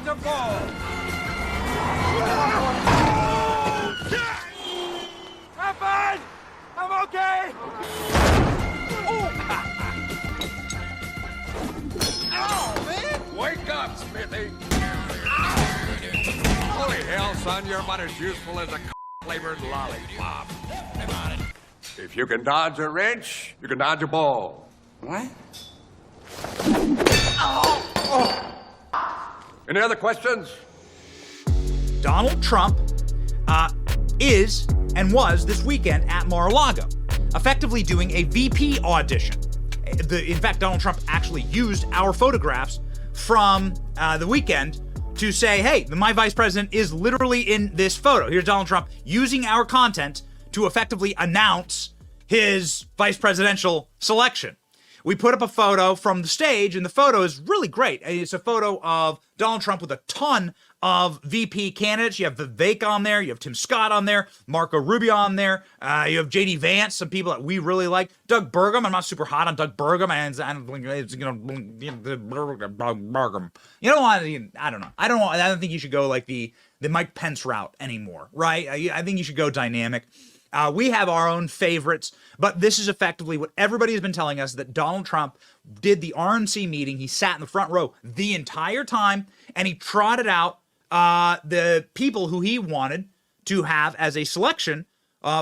to ball. I'm fine. I'm okay. Ow, man! Wake up, Smithy. Holy hell, son, you're about as useful as a flavored lollipop. If you can dodge a wrench, you can dodge a ball. What? Any other questions? Donald Trump is and was this weekend at Mar-a-Lago, effectively doing a VP audition. In fact, Donald Trump actually used our photographs from the weekend to say, hey, my vice president is literally in this photo. Here's Donald Trump using our content to effectively announce his vice presidential selection. We put up a photo from the stage, and the photo is really great. It's a photo of Donald Trump with a ton of VP candidates. You have Vivek on there. You have Tim Scott on there. Marco Rubio on there. You have J.D. Vance, some people that we really like. Doug Burgum. I'm not super hot on Doug Burgum. And I don't think it's, Burgum. You know what? I don't know. I don't think you should go like the Mike Pence route anymore, right? I think you should go dynamic. We have our own favorites, but this is effectively what everybody has been telling us, that Donald Trump did the RNC meeting. He sat in the front row the entire time, and he trotted out the people who he wanted to have as a selection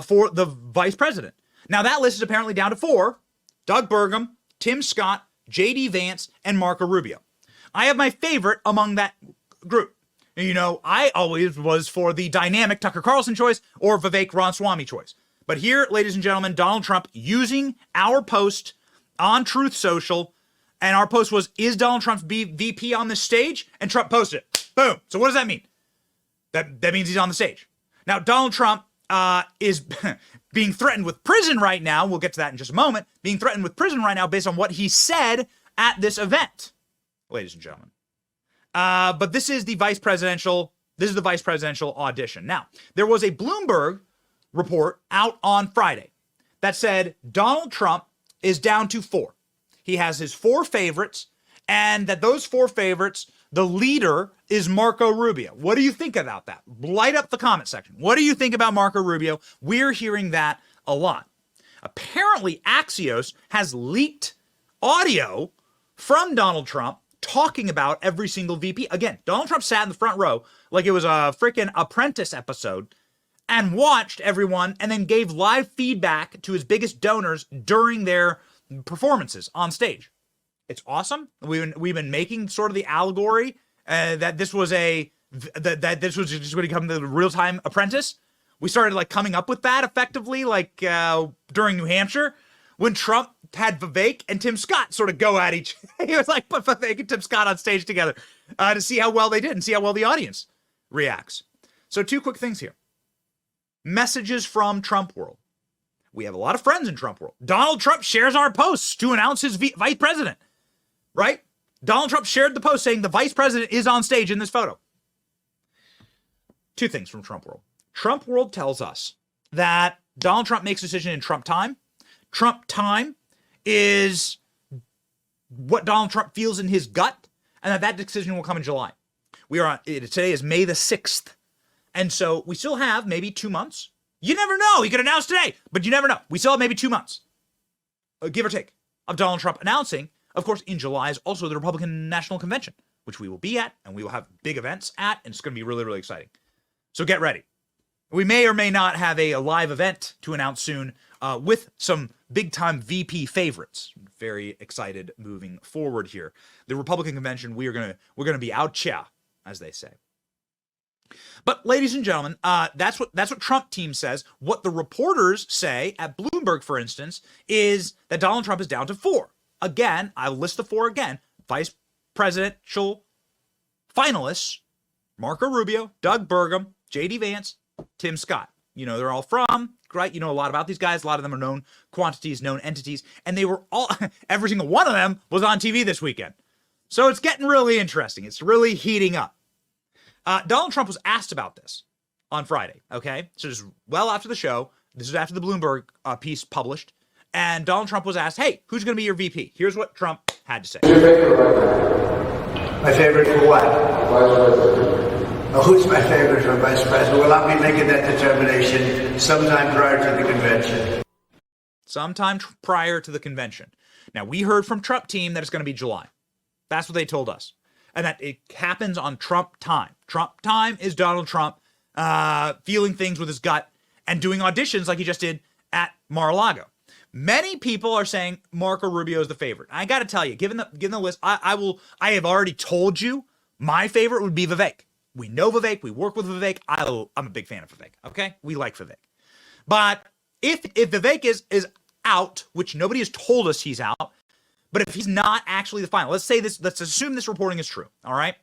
for the vice president. Now, that list is apparently down to 4: Doug Burgum, Tim Scott, J.D. Vance, and Marco Rubio. I have my favorite among that group. You know, I always was for the dynamic Tucker Carlson choice or Vivek Ramaswamy choice. But here, ladies and gentlemen, Donald Trump using our post on Truth Social, and our post was, is Donald Trump's VP on this stage? And Trump posted it. Boom. So what does that mean? That means he's on the stage. Now, Donald Trump is being threatened with prison right now. We'll get to that in just a moment. Being threatened with prison right now based on what he said at this event, ladies and gentlemen. But this is the vice presidential audition. Now, there was a Bloomberg report out on Friday that said Donald Trump is down to 4. He has his 4 favorites, and that those 4 favorites, the leader is Marco Rubio. What do you think about that? Light up the comment section. What do you think about Marco Rubio? We're hearing that a lot. Apparently, Axios has leaked audio from Donald Trump talking about every single VP. Again, Donald Trump sat in the front row like it was a freaking Apprentice episode and watched everyone and then gave live feedback to his biggest donors during their performances on stage. It's awesome. We've been making sort of the allegory that this was that this was just going to become the real-time Apprentice. We started like coming up with that effectively like during New Hampshire when Trump had Vivek and Tim Scott sort of go at each. He was like, put Vivek and Tim Scott on stage together to see how well they did and see how well the audience reacts. So 2 quick things here. Messages from Trump world. We have a lot of friends in Trump world. Donald Trump shares our posts to announce his vice president, right? Donald Trump shared the post saying the vice president is on stage in this photo. 2 things from Trump world. Trump world tells us that Donald Trump makes a decision in Trump time. Trump time is what Donald Trump feels in his gut, and that decision will come in July. Today is May the 6th. And so we still have maybe 2 months. You never know. He could announce today, but you never know. We still have maybe 2 months, give or take, of Donald Trump announcing. Of course, in July is also the Republican National Convention, which we will be at, and we will have big events at, and it's going to be really, really exciting. So get ready. We may or may not have a live event to announce soon with some big-time VP favorites. Very excited moving forward here. The Republican convention, we're gonna be out cha, as they say. But ladies and gentlemen, that's what Trump team says. What the reporters say at Bloomberg, for instance, is that Donald Trump is down to 4. Again, I'll list the 4 again. Vice presidential finalists: Marco Rubio, Doug Burgum, J.D. Vance, Tim Scott. You know, they're all from, right? You know a lot about these guys. A lot of them are known quantities, known entities. And they were all, every single one of them was on TV this weekend. So it's getting really interesting. It's really heating up. Donald Trump was asked about this on Friday, okay? So just well after the show. This is after the Bloomberg piece published. And Donald Trump was asked, hey, who's going to be your VP? Here's what Trump had to say. My favorite for what? Vice President. Oh, who's my favorite for vice president? Well, I'll be making that determination sometime prior to the convention. Sometime prior to the convention. Now, we heard from Trump team that it's going to be July. That's what they told us. And that it happens on Trump time. Trump time is Donald Trump feeling things with his gut and doing auditions like he just did at Mar-a-Lago. Many people are saying Marco Rubio is the favorite. I got to tell you, given the list, I have already told you my favorite would be Vivek. We know Vivek. We work with Vivek. I'm a big fan of Vivek. Okay, we like Vivek. But if Vivek is out, which nobody has told us he's out, but if he's not actually the final, let's assume this reporting is true. All right,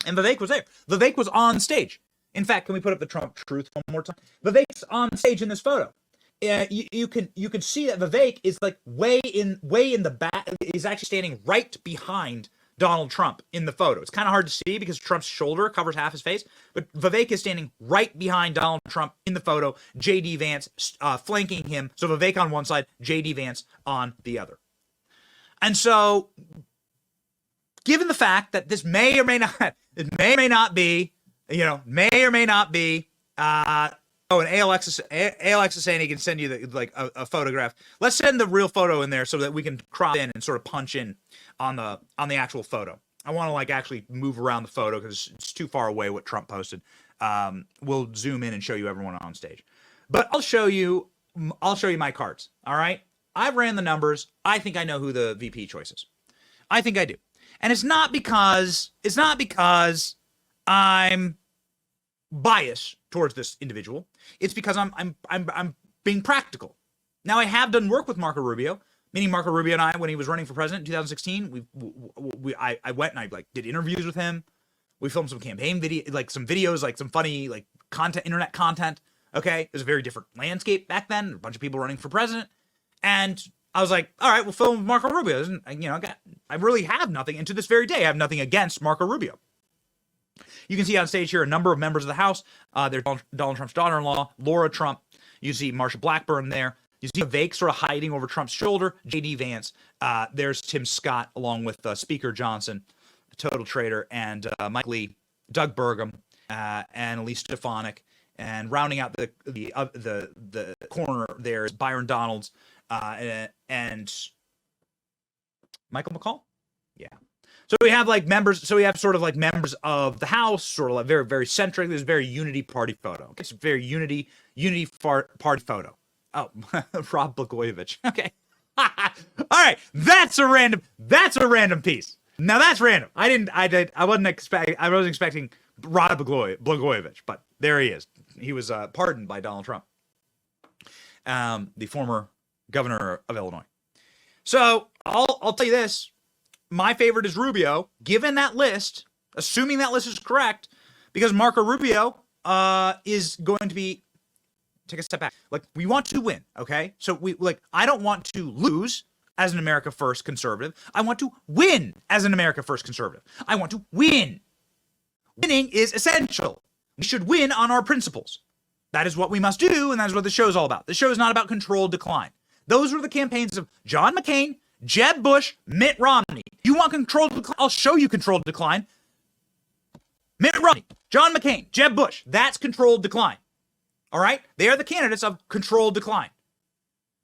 and Vivek was there. Vivek was on stage. In fact, can we put up the Trump truth one more time? Vivek's on stage in this photo. You can see that Vivek is like way in the back. He's actually standing right behind Donald Trump in the photo. It's kind of hard to see because Trump's shoulder covers half his face, but Vivek is standing right behind Donald Trump in the photo. J.D. Vance flanking him. So Vivek on one side, J.D. Vance on the other. And so, given the fact that this may or may not be, and ALX is saying he can send you a photograph. Let's send the real photo in there so that we can crop in and sort of punch in on the actual photo. I want to actually move around the photo because it's too far away what Trump posted. We'll zoom in and show you everyone on stage. But I'll show you my cards. All right. I've ran the numbers. I think I know who the VP choice is. I think I do. And it's not because I'm biased towards this individual. It's because I'm being practical. Now, I have done work with Marco Rubio, meaning Marco Rubio and I, when he was running for president in 2016, I went and I did interviews with him. We filmed some campaign video, some videos, some funny content, internet content. Okay, it was a very different landscape back then. A bunch of people running for president, and I was like, all right, we'll film with Marco Rubio. I really have nothing, and to this very day, I have nothing against Marco Rubio. You can see on stage here a number of members of the House. There's Donald Trump's daughter-in-law, Laura Trump. You see Marsha Blackburn there. You see Vivek sort of hiding over Trump's shoulder. J.D. Vance. There's Tim Scott along with Speaker Johnson, Total Trader, and Mike Lee, Doug Burgum, and Elise Stefanik. And rounding out the corner there is Byron Donalds and Michael McCall. Yeah. So we have members. So we have sort of members of the House, sort of very, very centric. This is a very unity party photo. Okay, it's a very unity party photo. Oh, Rob Blagojevich. Okay. All right, that's a random piece. Now that's random. I wasn't expecting Rod Blagojevich, but there he is. He was pardoned by Donald Trump, the former governor of Illinois. So I'll tell you this. My favorite is Rubio, given that list, assuming that list is correct, because Marco Rubio is going to be, take a step back. We want to win, okay? So I don't want to lose as an America First conservative. I want to win as an America First conservative. I want to win. Winning is essential. We should win on our principles. That is what we must do, and that is what the show is all about. The show is not about controlled decline. Those were the campaigns of John McCain, Jeb Bush, Mitt Romney. You want controlled decline? I'll show you controlled decline. Mitt Romney, John McCain, Jeb Bush. That's controlled decline. All right? They are the candidates of controlled decline.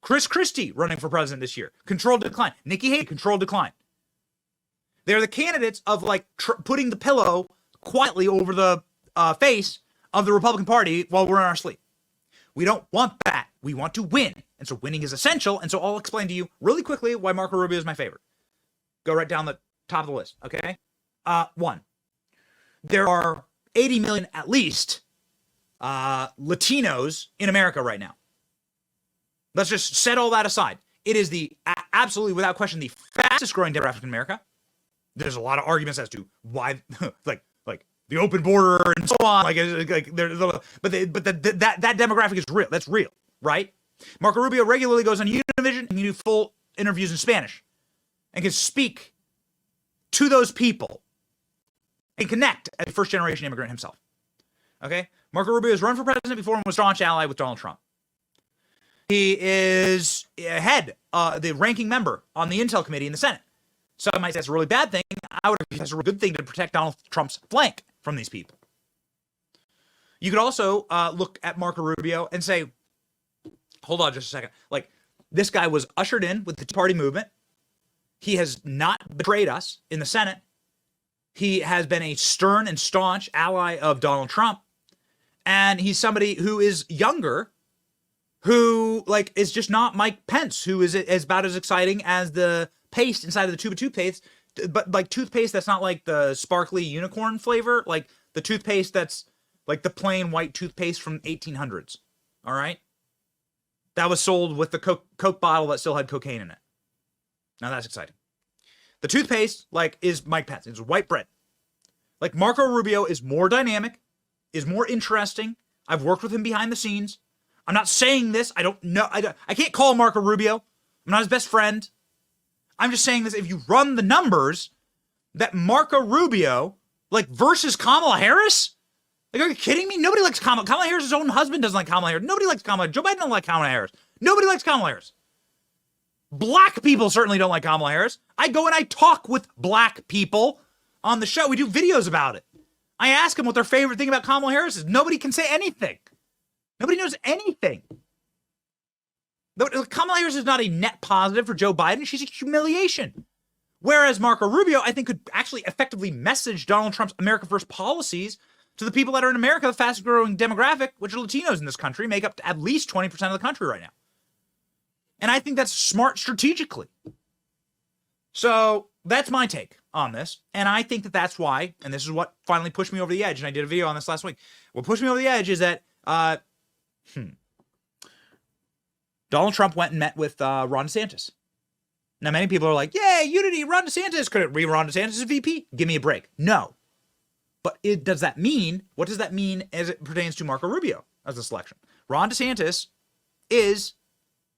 Chris Christie running for president this year. Controlled decline. Nikki Haley, controlled decline. They're the candidates of putting the pillow quietly over the face of the Republican Party while we're in our sleep. We don't want that. We want to win. And so winning is essential. And so I'll explain to you really quickly why Marco Rubio is my favorite. Go right down the top of the list, okay? One, there are 80 million at least Latinos in America right now. Let's just set all that aside. It is absolutely, without question, the fastest growing demographic in America. There's a lot of arguments as to why, like the open border and so on. But that demographic is real. That's real, right? Marco Rubio regularly goes on Univision and can do full interviews in Spanish and can speak to those people and connect as a first-generation immigrant himself. Okay? Marco Rubio has run for president before and was a staunch ally with Donald Trump. He is the ranking member on the Intel Committee in the Senate. Some might say that's a really bad thing. I would argue that's a good thing to protect Donald Trump's flank from these people. You could also look at Marco Rubio and say, hold on just a second. Like, this guy was ushered in with the Tea Party movement. He has not betrayed us in the Senate. He has been a stern and staunch ally of Donald Trump. And he's somebody who is younger, who, like, is just not Mike Pence, who is about as exciting as the paste inside of the tube of toothpaste, but like toothpaste that's not like the sparkly unicorn flavor, like the toothpaste that's like the plain white toothpaste from 1800s. All right? That was sold with the Coke bottle that still had cocaine in it. Now that's exciting. The toothpaste, like, is Mike Pence. It's white bread. Like, Marco Rubio is more dynamic, is more interesting. I've worked with him behind the scenes. I'm not saying this. I don't know. I can't call Marco Rubio. I'm not his best friend. I'm just saying this. If you run the numbers, that Marco Rubio, like, versus Kamala Harris? Like, are you kidding me? Nobody likes Kamala. Kamala Harris' own husband doesn't like Kamala Harris. Nobody likes Kamala Harris. Joe Biden doesn't like Kamala Harris. Nobody likes Kamala Harris. Black people certainly don't like Kamala Harris. I go and I talk with black people on the show. We do videos about it. I ask them what their favorite thing about Kamala Harris is. Nobody can say anything. Nobody knows anything. Kamala Harris is not a net positive for Joe Biden. She's a humiliation. Whereas Marco Rubio, I think, could actually effectively message Donald Trump's America First policies to the people that are in America, the fastest growing demographic, which are Latinos in this country, make up to at least 20% of the country right now. And I think that's smart strategically. So that's my take on this. And I think that that's why, and this is what finally pushed me over the edge, and I did a video on this last week. What pushed me over the edge is that Donald Trump went and met with Ron DeSantis. Now, many people are like, yeah, unity, Ron DeSantis. Could it be Ron DeSantis as VP? Give me a break. No. But what does that mean as it pertains to Marco Rubio as a selection? Ron DeSantis is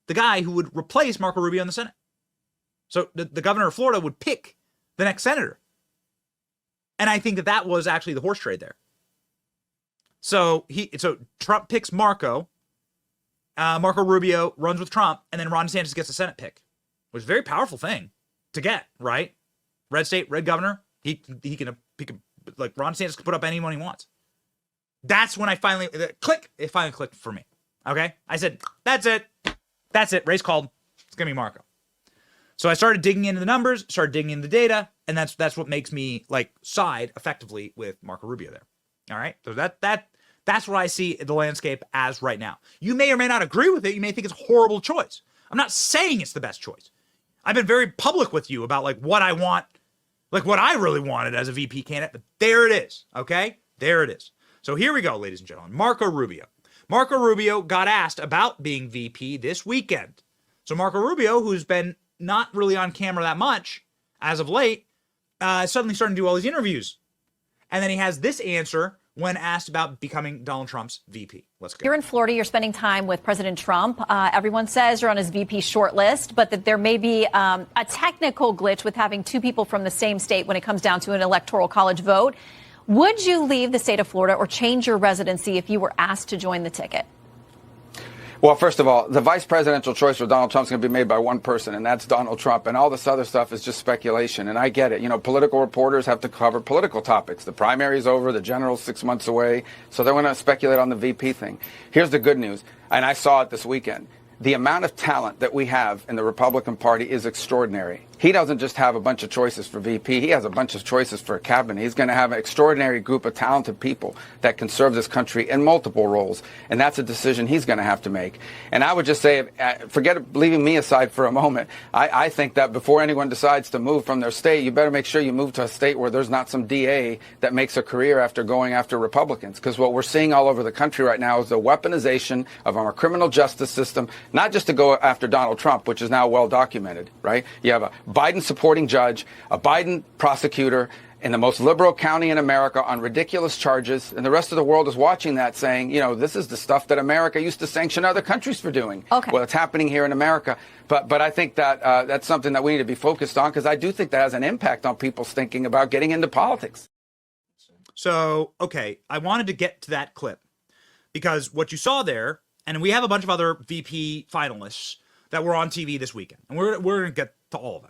the guy who would replace Marco Rubio in the Senate. So the governor of Florida would pick the next senator. And I think that was actually the horse trade there. So Trump picks Marco. Marco Rubio runs with Trump, and then Ron DeSantis gets a Senate pick, which is a very powerful thing to get, right? Red state, red governor. He can like, Ron DeSantis can put up anyone he wants. That's when it finally clicked for me. Okay? I said, that's it. Race called. It's going to be Marco. So I started digging into the numbers, started digging into the data, and that's what makes me, like, side effectively with Marco Rubio there. All right? So that's what I see the landscape as right now. You may or may not agree with it. You may think it's a horrible choice. I'm not saying it's the best choice. I've been very public with you about, like, what I want, like, what I really wanted as a VP candidate, but there it is, okay? There it is. So here we go, ladies and gentlemen. Marco Rubio. Marco Rubio got asked about being VP this weekend. So Marco Rubio, who's been not really on camera that much as of late, suddenly starting to do all these interviews. And then he has this answer when asked about becoming Donald Trump's VP. Let's go. You're in Florida. You're spending time with President Trump. Everyone says you're on his VP shortlist, but that there may be a technical glitch with having two people from the same state when it comes down to an electoral college vote. Would you leave the state of Florida or change your residency if you were asked to join the ticket? Well, first of all, the vice presidential choice for Donald Trump is going to be made by one person, and that's Donald Trump. And all this other stuff is just speculation. And I get it. You know, political reporters have to cover political topics. The primary is over. The general's 6 months away. So they're going to speculate on the VP thing. Here's the good news. And I saw it this weekend. The amount of talent that we have in the Republican Party is extraordinary. He doesn't just have a bunch of choices for VP. He has a bunch of choices for cabinet. He's going to have an extraordinary group of talented people that can serve this country in multiple roles. And that's a decision he's going to have to make. And I would just say, forget leaving me aside for a moment. I think that before anyone decides to move from their state, you better make sure you move to a state where there's not some DA that makes a career after going after Republicans. Because what we're seeing all over the country right now is the weaponization of our criminal justice system, not just to go after Donald Trump, which is now well documented, right? You have a Biden supporting judge, a Biden prosecutor in the most liberal county in America on ridiculous charges. And the rest of the world is watching that saying, you know, this is the stuff that America used to sanction other countries for doing. Okay. Well, it's happening here in America. But I think that that's something that we need to be focused on, because I do think that has an impact on people's thinking about getting into politics. So, okay, I wanted to get to that clip because what you saw there, and we have a bunch of other VP finalists that were on TV this weekend, and we're going to get to all of them.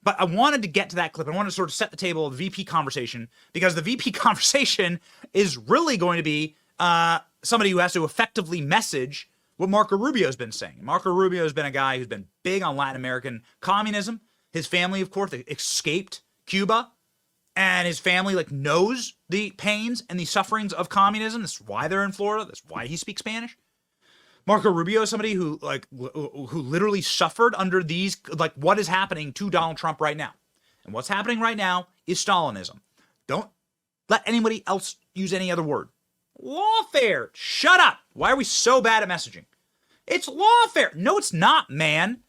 But I wanted to get to that clip. I wanted to sort of set the table of the VP conversation, because the VP conversation is really going to be somebody who has to effectively message what Marco Rubio has been saying. Marco Rubio has been a guy who's been big on Latin American communism. His family, of course, escaped Cuba, and his family knows the pains and the sufferings of communism. That's why they're in Florida. That's why he speaks Spanish. Marco Rubio is somebody who literally suffered under these, what is happening to Donald Trump right now. And what's happening right now is Stalinism. Don't let anybody else use any other word. Lawfare. Shut up. Why are we so bad at messaging? It's lawfare. No, it's not, man.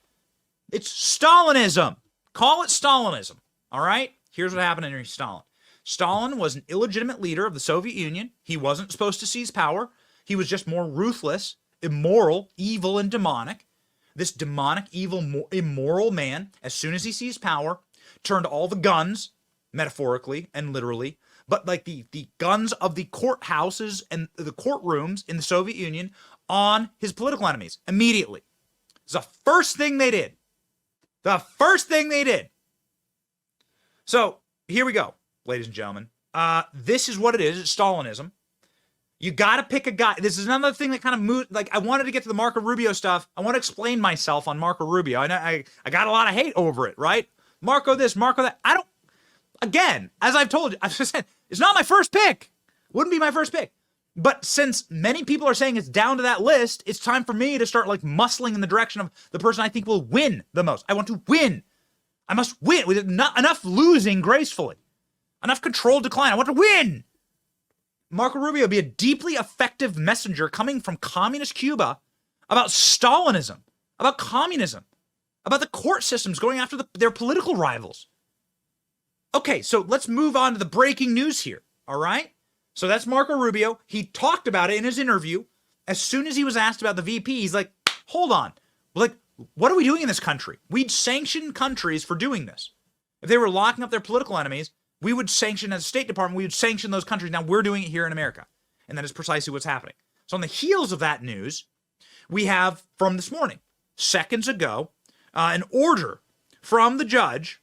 It's Stalinism. Call it Stalinism. All right? Here's what happened under Stalin. Stalin was an illegitimate leader of the Soviet Union. He wasn't supposed to seize power. He was just more ruthless, immoral, evil, and demonic. This demonic, evil, immoral man, as soon as he seized power, turned all the guns, metaphorically and literally, but the guns of the courthouses and the courtrooms in the Soviet Union on his political enemies immediately. It's the first thing they did. The first thing they did. So here we go, ladies and gentlemen. This is what it is. It's Stalinism. You got to pick a guy. This is another thing that kind of moved. I wanted to get to the Marco Rubio stuff. I want to explain myself on Marco Rubio. I know I got a lot of hate over it, right? Marco this, Marco that. Again, as I've told you, I've said, it's not my first pick. Wouldn't be my first pick. But since many people are saying it's down to that list, it's time for me to start muscling in the direction of the person I think will win the most. I want to win. I must win with not enough losing gracefully. Enough controlled decline. I want to win. Marco Rubio would be a deeply effective messenger coming from communist Cuba about Stalinism, about communism, about the court systems going after their political rivals. Okay, so let's move on to the breaking news here, all right? So that's Marco Rubio. He talked about it in his interview. As soon as he was asked about the VP, he's like, hold on. What are we doing in this country? We'd sanction countries for doing this. If they were locking up their political enemies, we would sanction, as a State Department, we would sanction those countries. Now we're doing it here in America. And that is precisely what's happening. So on the heels of that news, we have from this morning, seconds ago, an order from the judge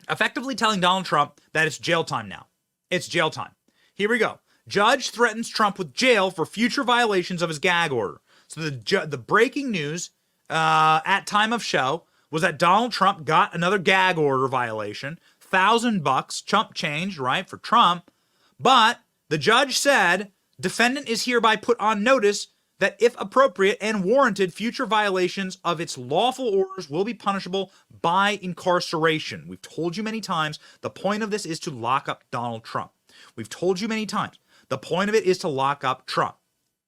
effectively telling Donald Trump that it's jail time now. It's jail time. Here we go. Judge threatens Trump with jail for future violations of his gag order. So the breaking news at time of show was that Donald Trump got another gag order violation, $1,000 chump change, right, for Trump. But the judge said, defendant is hereby put on notice that if appropriate and warranted, future violations of its lawful orders will be punishable by incarceration. We've told you many times, the point of this is to lock up Donald Trump. We've told you many times, the point of it is to lock up Trump.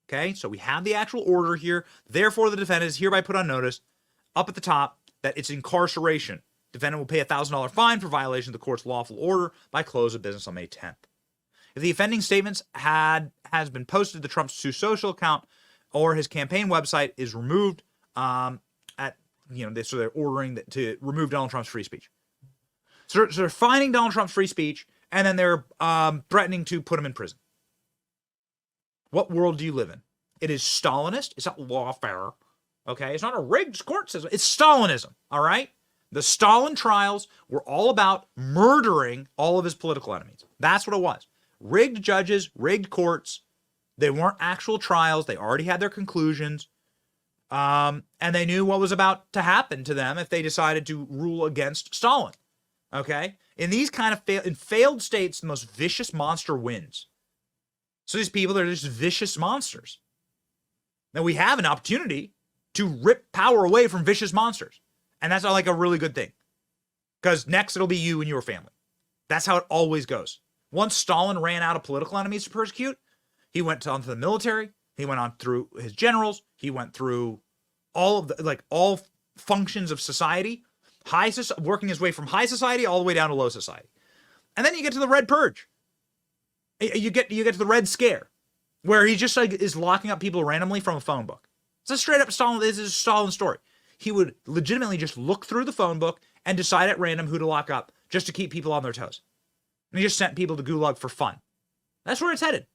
Okay, so we have the actual order here. Therefore, the defendant is hereby put on notice up at the top that it's incarceration. Defendant will pay a $1,000 fine for violation of the court's lawful order by close of business on May 10th. If the offending statements has been posted to Trump's True Social account or his campaign website is removed, so they're ordering to remove Donald Trump's free speech. So they're fining Donald Trump's free speech, and then they're threatening to put him in prison. What world do you live in? It is Stalinist. It's not lawfare. Okay? It's not a rigged court system. It's Stalinism. All right? The Stalin trials were all about murdering all of his political enemies. That's what it was. Rigged judges, rigged courts. They weren't actual trials. They already had their conclusions. And they knew what was about to happen to them if they decided to rule against Stalin. Okay? In these kind of in failed states, the most vicious monster wins. So these people, they're just vicious monsters. Now we have an opportunity to rip power away from vicious monsters. And that's a really good thing. Because next it'll be you and your family. That's how it always goes. Once Stalin ran out of political enemies to persecute, he went on to the military. He went on through his generals. He went through all of the, all functions of society, working his way from high society all the way down to low society. And then you get to the Red Purge. You get to the Red Scare, where he just is locking up people randomly from a phone book. It's a straight up Stalin. This is a Stalin story. He would legitimately just look through the phone book and decide at random who to lock up just to keep people on their toes. And he just sent people to Gulag for fun. That's where it's headed.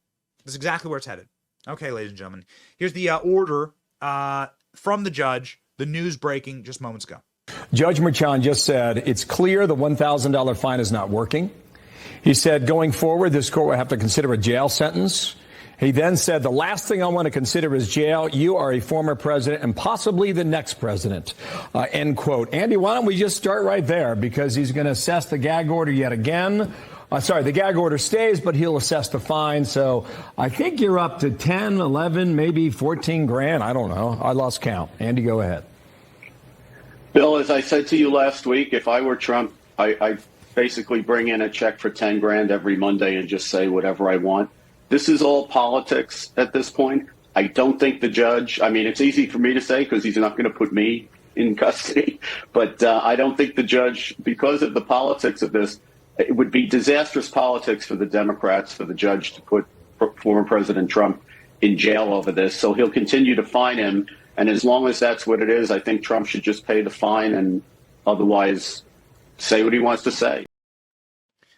That's exactly where it's headed. Okay, ladies and gentlemen. Here's the order from the judge, the news breaking just moments ago. Judge Merchan just said it's clear the $1,000 fine is not working. He said going forward, this court will have to consider a jail sentence. He then said, the last thing I want to consider is jail. You are a former president and possibly the next president, end quote. Andy, why don't we just start right there? Because he's going to assess the gag order yet again. The gag order stays, but he'll assess the fine. So I think you're up to 10, 11, maybe 14 grand. I don't know. I lost count. Andy, go ahead. Bill, as I said to you last week, if I were Trump, I'd basically bring in a check for 10 grand every Monday and just say whatever I want. This is all politics at this point. I don't think the judge, I mean, it's easy for me to say because he's not going to put me in custody, but I don't think the judge, because of the politics of this, it would be disastrous politics for the Democrats, for the judge to put former President Trump in jail over this. So he'll continue to fine him. And as long as that's what it is, I think Trump should just pay the fine and otherwise say what he wants to say.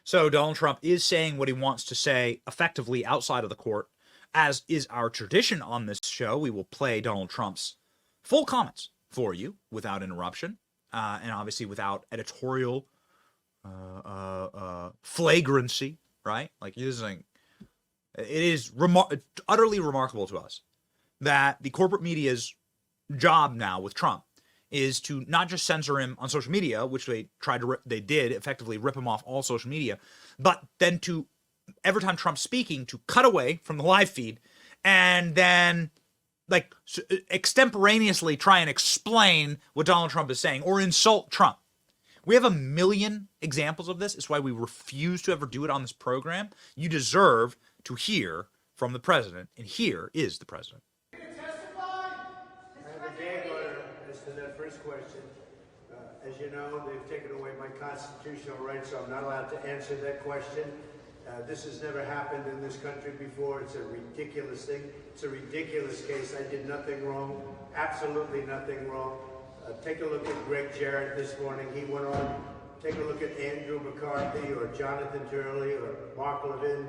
So Donald Trump is saying what he wants to say effectively outside of the court. As is our tradition on this show, we will play Donald Trump's full comments for you without interruption and obviously without editorial flagrancy, right? Like it is utterly remarkable to us that the corporate media's job now with Trump is to not just censor him on social media, which they did effectively rip him off all social media, but then to every time Trump's speaking to cut away from the live feed and then like extemporaneously try and explain what Donald Trump is saying or insult Trump. We have a million examples of this. It's why we refuse to ever do it on this program. You deserve to hear from the president, and here is the president. I have a gag order as to that first question. As you know, they've taken away my constitutional rights, so I'm not allowed to answer that question. This has never happened in this country before. It's a ridiculous thing. It's a ridiculous case. I did nothing wrong, absolutely nothing wrong. Take a look at Greg Jarrett this morning. He went on. Take a look at Andrew McCarthy or Jonathan Turley or Mark Levin.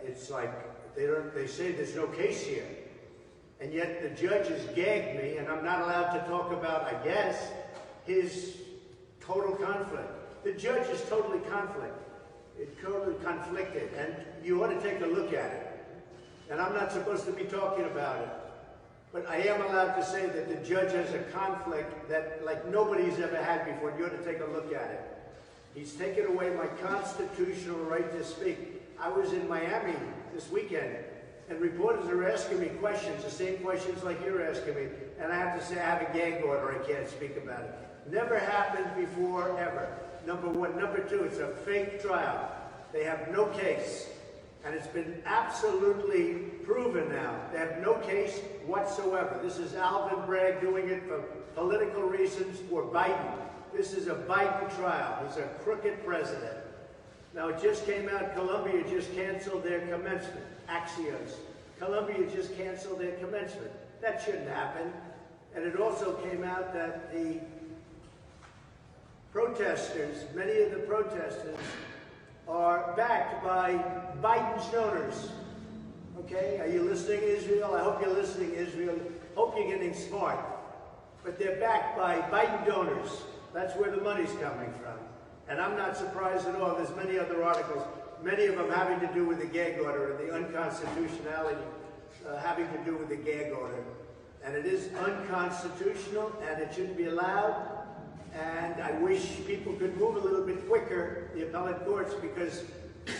It's like they say there's no case here. And yet the judge has gagged me, and I'm not allowed to talk about, I guess, his total conflict. The judge is totally conflicted, and you ought to take a look at it. And I'm not supposed to be talking about it. But I am allowed to say that the judge has a conflict that like nobody's ever had before. You ought to take a look at it. He's taken away my constitutional right to speak. I was in Miami this weekend, and reporters are asking me questions, the same questions like you're asking me, and I have to say I have a gag order. I can't speak about it. Never happened before, ever. Number one. Number two, it's a fake trial. They have no case. And it's been absolutely proven now. They have no case whatsoever. This is Alvin Bragg doing it for political reasons for Biden. This is a Biden trial. He's a crooked president. Now, it just came out, Columbia just canceled their commencement. Axios. Columbia just canceled their commencement. That shouldn't happen. And it also came out that the protesters, many of the protesters, are backed by Biden's donors. Okay? Are you listening, Israel? I hope you're listening, Israel. Hope you're getting smart. But they're backed by Biden donors. That's where the money's coming from. And I'm not surprised at all. There's many other articles, many of them having to do with the gag order and the unconstitutionality having to do with the gag order. And it is unconstitutional, and it shouldn't be allowed. And I wish people could move a little bit quicker, the appellate courts, because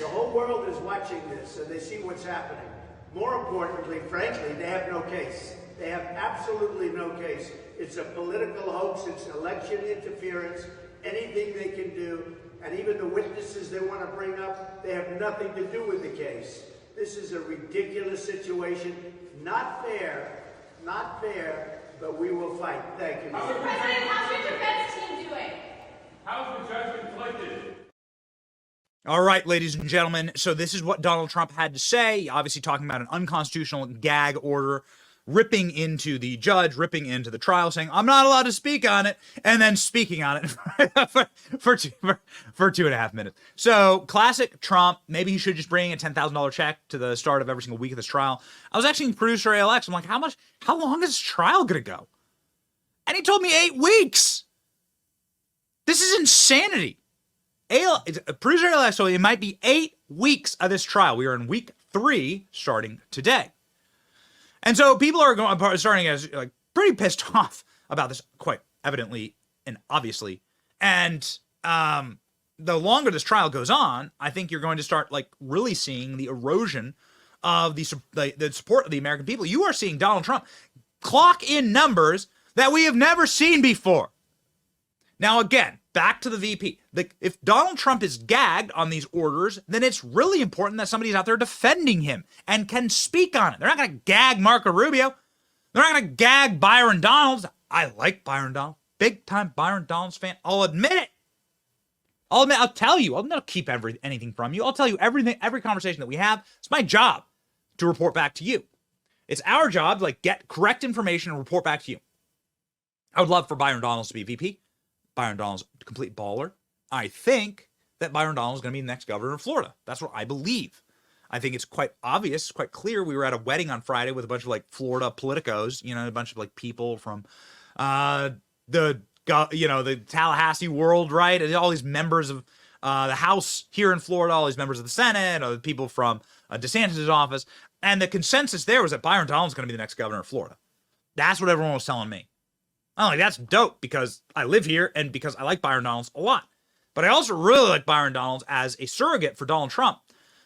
the whole world is watching this and they see what's happening. More importantly, frankly, they have no case. They have absolutely no case. It's a political hoax. It's election interference. Anything they can do. And even the witnesses they want to bring up, they have nothing to do with the case. This is a ridiculous situation. Not fair. Not fair. But we will fight. Thank you. Mr. President, how's your defense team doing? How's the judge conflicted? All right, ladies and gentlemen. So this is what Donald Trump had to say. Obviously talking about an unconstitutional gag order, ripping into the judge, ripping into the trial, saying, I'm not allowed to speak on it, and then speaking on it for 2.5 minutes. So classic Trump. Maybe he should just bring a $10,000 check to the start of every single week of this trial. I was asking producer ALX, I'm like, how long is this trial going to go? And he told me 8 weeks. This is insanity. Producer Eli, so it might be 8 weeks of this trial. We are in week 3 starting today. And so people are starting as like pretty pissed off about this, quite evidently and obviously. And the longer this trial goes on, I think you're going to start like really seeing the erosion of the support of the American people. You are seeing Donald Trump clock in numbers that we have never seen before. Now, again, back to the VP. If Donald Trump is gagged on these orders, then it's really important that somebody's out there defending him and can speak on it. They're not going to gag Marco Rubio. They're not going to gag Byron Donalds. I like Byron Donalds. Big time Byron Donalds fan. I'll admit it. I'll tell you. I'll not keep anything from you. I'll tell you everything, every conversation that we have. It's my job to report back to you. It's our job to like get correct information and report back to you. I would love for Byron Donalds to be VP. Byron Donalds, complete baller. I think that Byron Donalds is going to be the next governor of Florida. That's what I believe. I think it's quite obvious, quite clear. We were at a wedding on Friday with a bunch of like Florida politicos, a bunch of like people from the Tallahassee world, right? And all these members of the House here in Florida, all these members of the Senate, the people from DeSantis' office. And the consensus there was that Byron Donalds is going to be the next governor of Florida. That's what everyone was telling me. I'm like, that's dope because I live here and because I like Byron Donalds a lot. But I also really like Byron Donalds as a surrogate for Donald Trump.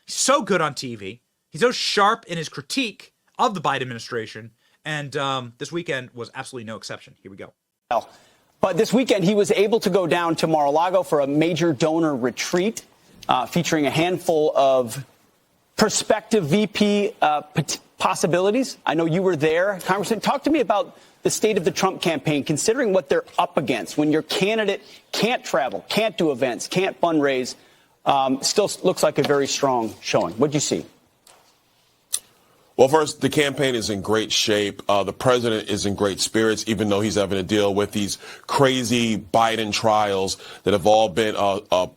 He's so good on TV. He's so sharp in his critique of the Biden administration. And this weekend was absolutely no exception. Here we go. But this weekend, he was able to go down to Mar-a-Lago for a major donor retreat featuring a handful of prospective VP possibilities. I know you were there. Congressman, talk to me about the state of the Trump campaign, considering what they're up against when your candidate can't travel, can't do events, can't fundraise. Still looks like a very strong showing. What'd you see? Well, first, the campaign is in great shape. The president is in great spirits, even though he's having to deal with these crazy Biden trials that have all been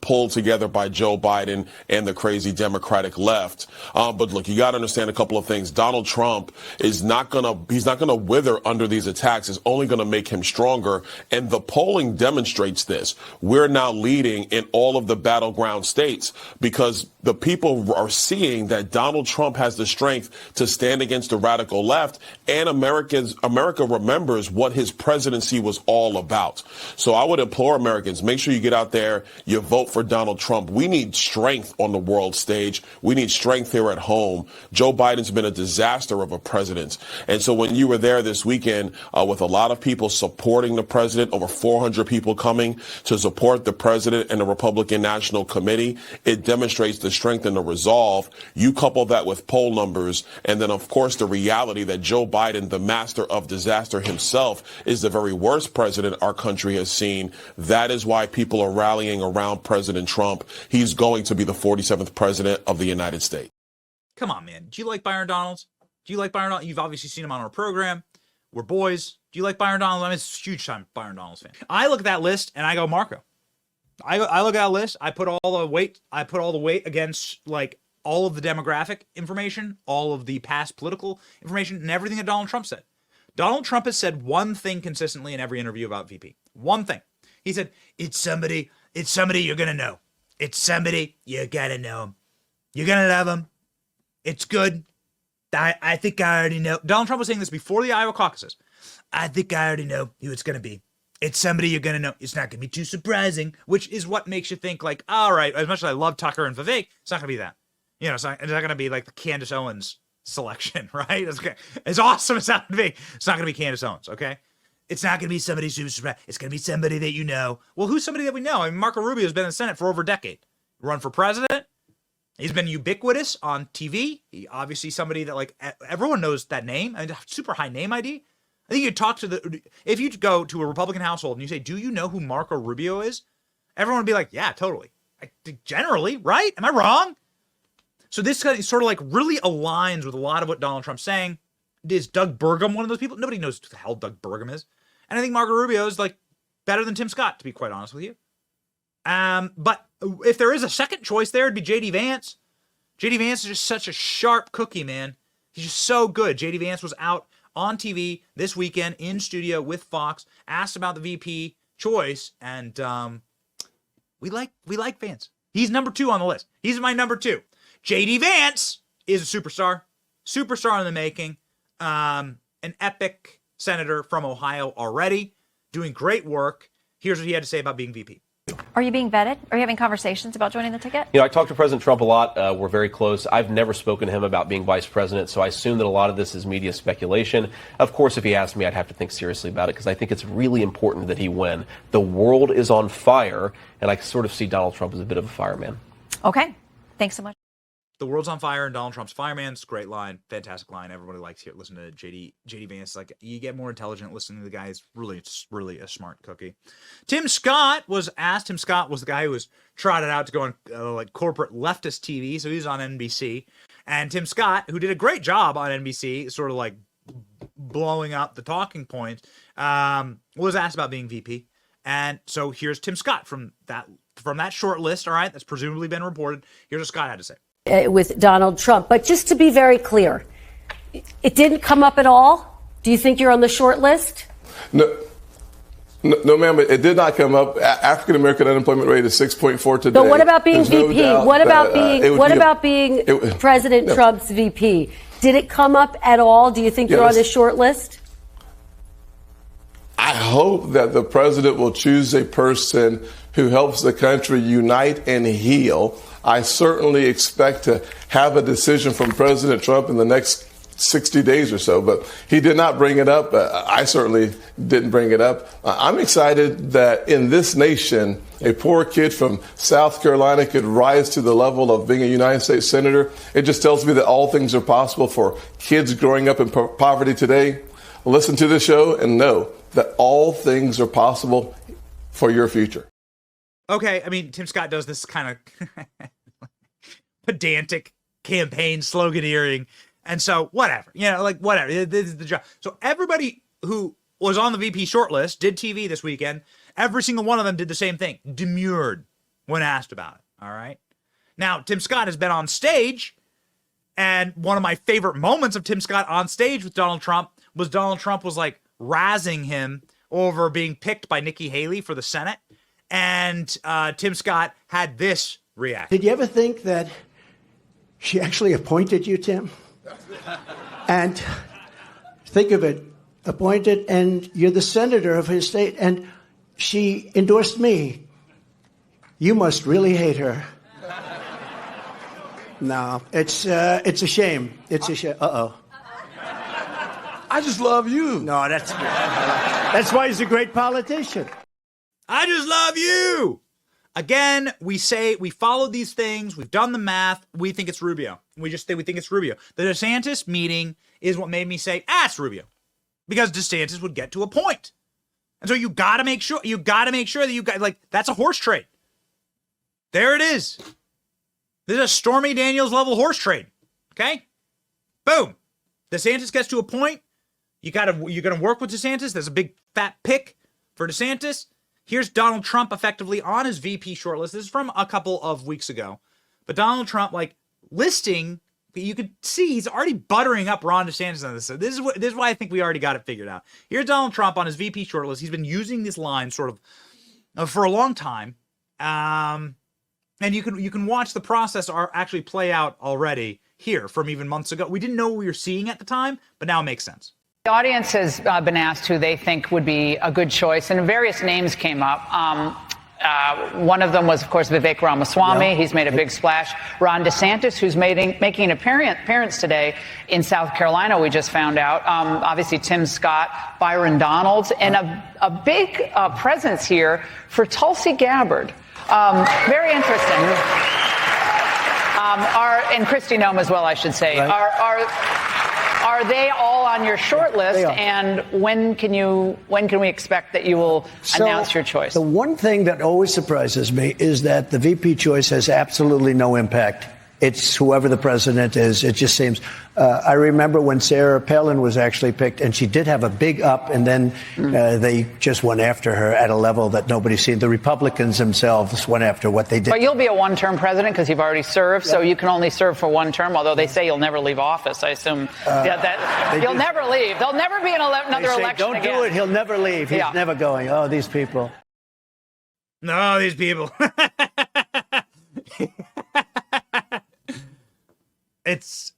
pulled together by Joe Biden and the crazy Democratic left. But look, you got to understand a couple of things. Donald Trump is he's not gonna wither under these attacks. It's only going to make him stronger. And the polling demonstrates this. We're now leading in all of the battleground states because the people are seeing that Donald Trump has the strength to stand against the radical left, and America remembers what his presidency was all about. So I would implore Americans, make sure you get out there, you vote for Donald Trump. We need strength on the world stage. We need strength here at home. Joe Biden's been a disaster of a president. And so when you were there this weekend with a lot of people supporting the president, over 400 people coming to support the president and the Republican National Committee, it demonstrates the strength and the resolve. You couple that with poll numbers and then, of course, the reality that Joe Biden, the master of disaster himself, is the very worst president our country has seen. That is why people are rallying around President Trump. He's going to be the 47th president of the United States. Come on, man. Do you like Byron Donalds? Do you like Byron Donalds? You've obviously seen him on our program. We're boys. Do you like Byron Donalds? I'm a huge time Byron Donalds fan. I look at that list and I go, Marco. I look at that list. I put all the weight against like all of the demographic information, all of the past political information, and everything that Donald Trump said. Donald Trump has said one thing consistently in every interview about VP. One thing. He said, it's somebody you're going to know. It's somebody you got to know him. You're going to love him. It's good. I think I already know. Donald Trump was saying this before the Iowa caucuses. I think I already know who it's going to be. It's somebody you're going to know. It's not going to be too surprising, which is what makes you think like, all right, as much as I love Tucker and Vivek, it's not going to be that. It's not going to be like the Candace Owens selection, right? As awesome as that would be, it's not going to be Candace Owens, okay? It's not going to be somebody super surprised. It's going to be somebody that you know. Well, who's somebody that we know? I mean, Marco Rubio has been in the Senate for over a decade. Run for president. He's been ubiquitous on TV. He obviously somebody that like everyone knows that name. I mean, super high name ID. I think you talk to if you go to a Republican household and you say, do you know who Marco Rubio is? Everyone would be like, yeah, totally. Generally, right? Am I wrong? So this sort of like really aligns with a lot of what Donald Trump's saying. Is Doug Burgum one of those people? Nobody knows who the hell Doug Burgum is. And I think Marco Rubio is like better than Tim Scott, to be quite honest with you. But if there is a second choice there, it'd be J.D. Vance. J.D. Vance is just such a sharp cookie, man. He's just so good. J.D. Vance was out on TV this weekend in studio with Fox, asked about the VP choice, and We like Vance. He's number 2 on the list. He's my number 2. J.D. Vance is a superstar in the making. An epic senator from Ohio already, doing great work. Here's what he had to say about being VP. Are you being vetted? Are you having conversations about joining the ticket? I talked to President Trump a lot. We're very close. I've never spoken to him about being vice president, so I assume that a lot of this is media speculation. Of course, if he asked me, I'd have to think seriously about it because I think it's really important that he win. The world is on fire, and I sort of see Donald Trump as a bit of a fireman. Okay. Thanks so much. The world's on fire and Donald Trump's fireman. It's a great line. Fantastic line. Everybody likes to listen to JD Vance. Like, you get more intelligent listening to the guy. It's really a smart cookie. Tim Scott was asked. Tim Scott was the guy who was trotted out to go on like corporate leftist TV. So he was on NBC. And Tim Scott, who did a great job on NBC, sort of like blowing up the talking points, was asked about being VP. And so here's Tim Scott from that short list. All right, that's presumably been reported. Here's what Scott had to say. With Donald Trump. But just to be very clear, it didn't come up at all? Do you think you're on the short list? No, ma'am, it did not come up. African American unemployment rate is 6.4 today. But what about being VP? What about being President Trump's VP? Did it come up at all? Do you think you're on the short list? I hope that the president will choose a person who helps the country unite and heal. I certainly expect to have a decision from President Trump in the next 60 days or so, but he did not bring it up. I certainly didn't bring it up. I'm excited that in this nation, a poor kid from South Carolina could rise to the level of being a United States Senator. It just tells me that all things are possible for kids growing up in poverty today. Listen to this show and know that all things are possible for your future. Okay, I mean, Tim Scott does this kind of pedantic campaign sloganeering, and so whatever, whatever. This is the job. So everybody who was on the VP shortlist did TV this weekend. Every single one of them did the same thing, demurred when asked about it. All right. Now, Tim Scott has been on stage, and one of my favorite moments of Tim Scott on stage with Donald Trump was like razzing him over being picked by Nikki Haley for the Senate. And Tim Scott had this reaction. Did you ever think that she actually appointed you, Tim? And think of it, appointed, and you're the senator of his state, and she endorsed me. You must really hate her. No, it's a shame. It's a shame. Uh-oh. I just love you. No, that's good. That's why he's a great politician. I just love you. Again, we followed these things. We've done the math. We think it's Rubio. We think it's Rubio. The DeSantis meeting is what made me say, it's Rubio. Because DeSantis would get to a point. And so you got to make sure that you got, that's a horse trade. There it is. This is a Stormy Daniels level horse trade. Okay? Boom. DeSantis gets to a point. You're going to work with DeSantis. There's a big fat pick for DeSantis. Here's Donald Trump effectively on his VP shortlist. This is from a couple of weeks ago. But Donald Trump, listing, you could see he's already buttering up Ron DeSantis on this. So this is why I think we already got it figured out. Here's Donald Trump on his VP shortlist. He's been using this line sort of for a long time. And you can watch the process actually play out already here from even months ago. We didn't know what we were seeing at the time, but now it makes sense. The audience has been asked who they think would be a good choice, and various names came up. One of them was, of course, Vivek Ramaswamy. Yeah. He's made a big splash. Ron DeSantis, who's making an appearance today in South Carolina, we just found out. Obviously, Tim Scott, Byron Donalds, and a big presence here for Tulsi Gabbard. Very interesting. And Kristi Noem as well, I should say. Right. Are they all on your short list? And when can we expect that you will announce your choice? The one thing that always surprises me is that the VP choice has absolutely no impact. It's whoever the president is. It just seems. I remember when Sarah Palin was actually picked, and she did have a big up, and then they just went after her at a level that nobody's seen. The Republicans themselves went after what they did. But you'll be a one-term president because you've already served, so you can only serve for one term, although they say you'll never leave office. I assume that you'll never leave. There'll never be another election again. Don't do it. He'll never leave. He's never going. Oh, these people. No, these people. It's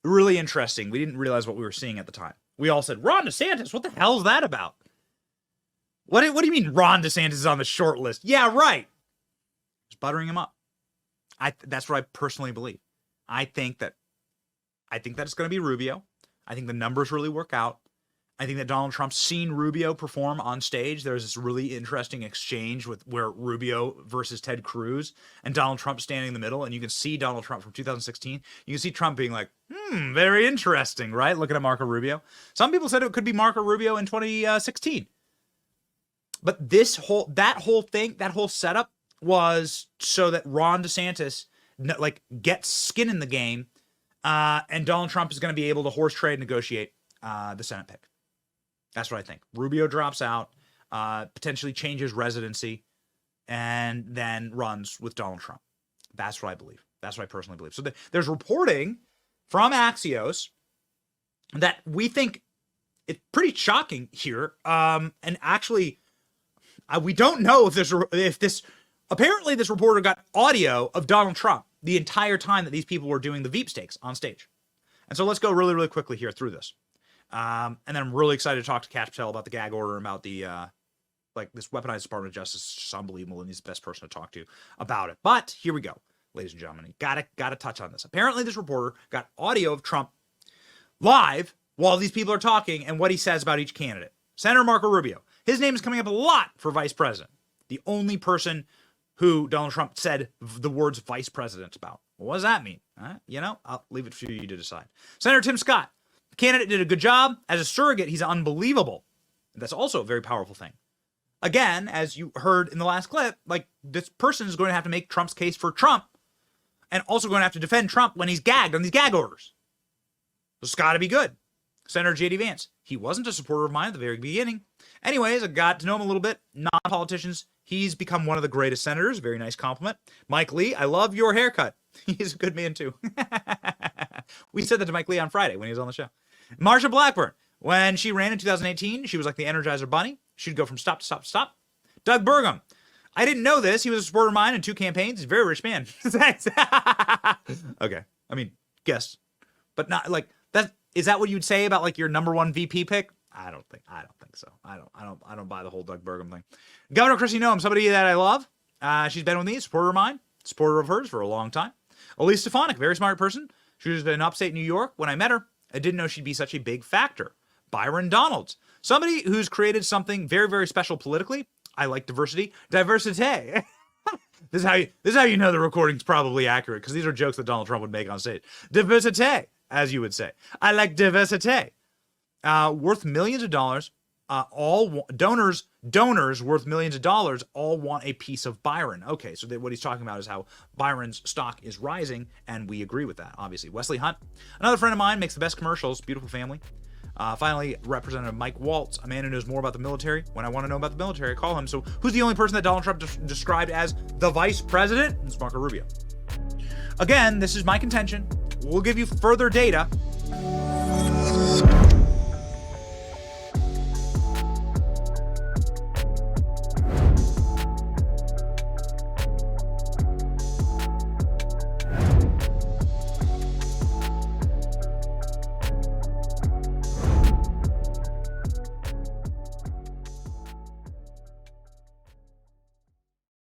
really interesting. We didn't realize what we were seeing at the time. We all said, Ron DeSantis, what the hell is that about? What do you mean Ron DeSantis is on the short list? Yeah, right. Just buttering him up. That's what I personally believe. I think that it's going to be Rubio. I think the numbers really work out. I think that Donald Trump's seen Rubio perform on stage. There's this really interesting exchange where Rubio versus Ted Cruz and Donald Trump standing in the middle, and you can see Donald Trump from 2016. You can see Trump being like, very interesting, right? Looking at Marco Rubio. Some people said it could be Marco Rubio in 2016. But that whole setup was so that Ron DeSantis gets skin in the game, and Donald Trump is going to be able to horse trade negotiate the Senate pick. That's what I think. Rubio drops out, potentially changes residency, and then runs with Donald Trump. That's what I believe. That's what I personally believe. So there's reporting from Axios that we think it's pretty shocking here. And actually, we don't know if this. Apparently, this reporter got audio of Donald Trump the entire time that these people were doing the Veep stakes on stage. And so let's go really, really quickly here through this. And then I'm really excited to talk to Kash Patel about the gag order, about the this weaponized Department of Justice. It's just unbelievable, and he's the best person to talk to about it. But here we go, ladies and gentlemen. Gotta touch on this. Apparently, this reporter got audio of Trump live while these people are talking and what he says about each candidate. Senator Marco Rubio. His name is coming up a lot for vice president. The only person who Donald Trump said the words vice president about. Well, what does that mean? I'll leave it for you to decide. Senator Tim Scott. The candidate did a good job. As a surrogate, he's unbelievable. That's also a very powerful thing. Again, as you heard in the last clip, this person is going to have to make Trump's case for Trump and also going to have to defend Trump when he's gagged on these gag orders. So it's got to be good. Senator J.D. Vance. He wasn't a supporter of mine at the very beginning. Anyways, I got to know him a little bit. Non-politicians. He's become one of the greatest senators. Very nice compliment. Mike Lee, I love your haircut. He's a good man, too. We said that to Mike Lee on Friday when he was on the show. Marsha Blackburn, when she ran in 2018, she was like the Energizer Bunny. She'd go from stop to stop to stop. Doug Burgum. I didn't know this. He was a supporter of mine in 2 campaigns. He's a very rich man. Okay. I mean, guess. But not that. Is that what you'd say about your number one VP pick? I don't think so. I don't buy the whole Doug Burgum thing. Governor Kristi Noem, somebody that I love. She's been with me, supporter of mine, supporter of hers for a long time. Elise Stefanik, very smart person. She was in upstate New York. When I met her, I didn't know she'd be such a big factor. Byron Donalds, somebody who's created something very, very special politically. I like diversity. Diversité. This is how you know the recording's probably accurate, because these are jokes that Donald Trump would make on stage. Diversité, as you would say. I like diversité. Worth millions of dollars. All donors worth millions of dollars all want a piece of Byron. Okay, so what he's talking about is how Byron's stock is rising, and we agree with that, obviously. Wesley Hunt, another friend of mine, makes the best commercials. Beautiful family. Finally, Representative Mike Waltz, a man who knows more about the military. When I want to know about the military, I call him. So who's the only person that Donald Trump described as the vice president? It's Marco Rubio. Again, this is my contention. We'll give you further data.